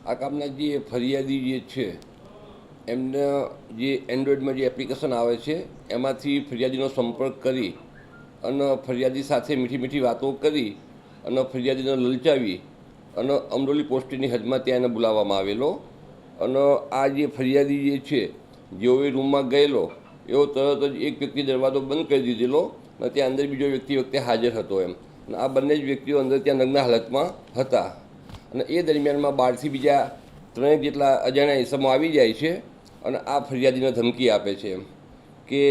આ કામના જે ફરિયાદી જે છે એમને જે એન્ડ્રોઈડમાં જે એપ્લિકેશન આવે છે એમાંથી ફરિયાદીનો સંપર્ક કરી અને ફરિયાદી સાથે મીઠી મીઠી વાતો કરી અને ફરિયાદીને લલચાવી અને અમરોલી પોસ્ટની હદમાં ત્યાં એને બોલાવવામાં આવેલો અને આ જે ફરિયાદી જે છે જેવો એ રૂમમાં ગયેલો એવો તરત જ એક વ્યક્તિ દરવાજો બંધ કરી દીધેલો અને ત્યાં અંદર બીજો વ્યક્તિ વખતે હાજર હતો એમ. અને આ બંને જ વ્યક્તિઓ અંદર ત્યાં નગ્ન હાલતમાં હતા અને એ દરમિયાનમાં બહારથી બીજા 3 જેટલા અજાણ્યા ઇસમો આવી જાય છે અને આ ફરિયાદીને ધમકી આપે છે એમ કે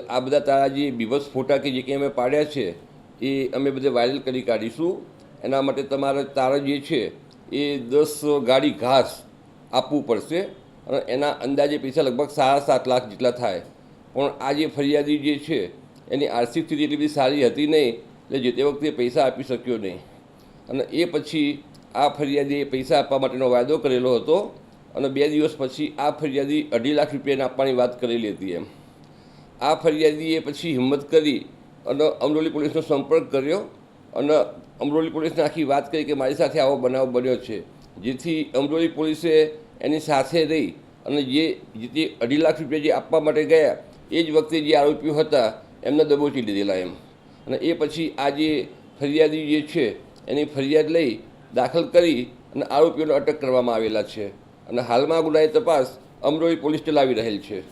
આ બધા તારા જે બીભત્સ ફોટા કે જે કંઈ અમે પાડ્યા છે એ અમે બધે વાયરલ કરી કાઢીશું. એના માટે તારા જે છે એ 10 ગાડી ઘાસ આપવું પડશે અને એના અંદાજે પૈસા લગભગ 7.5 લાખ જેટલા થાય. પણ આ જે ફરિયાદી જે છે એની આર્થિક સ્થિતિ એટલી બધી સારી હતી નહીં એટલે જે તે વખતે પૈસા આપી શક્યો નહીં. અને એ પછી આ ફરિયાદીએ પૈસા આપવા માટેનો વાયદો કરેલો હતો અને 2 દિવસ પછી આ ફરિયાદી 2.5 લાખ રૂપિયાને આપવાની વાત કરેલી હતી એમ. આ ફરિયાદીએ પછી હિંમત કરી અને અમરોલી પોલીસનો સંપર્ક કર્યો અને અમરોલી પોલીસને આખી વાત કરી કે મારી સાથે આવો બનાવ બન્યો છે, જેથી અમરોલી પોલીસે એની સાથે રહી અને જે 2.5 લાખ રૂપિયા જે આપવા માટે ગયા એ જ વખતે જે આરોપીઓ હતા એમને દબોચી લીધેલા એમ. અને એ પછી આ જે ફરિયાદી જે છે એની ફરિયાદ લઈ દાખલ કરી અને આરોપીઓને અટક કરવામાં આવેલા છે અને હાલમાં ગુનાની તપાસ અમરોલી પોલીસ ચલાવી રહેલ છે.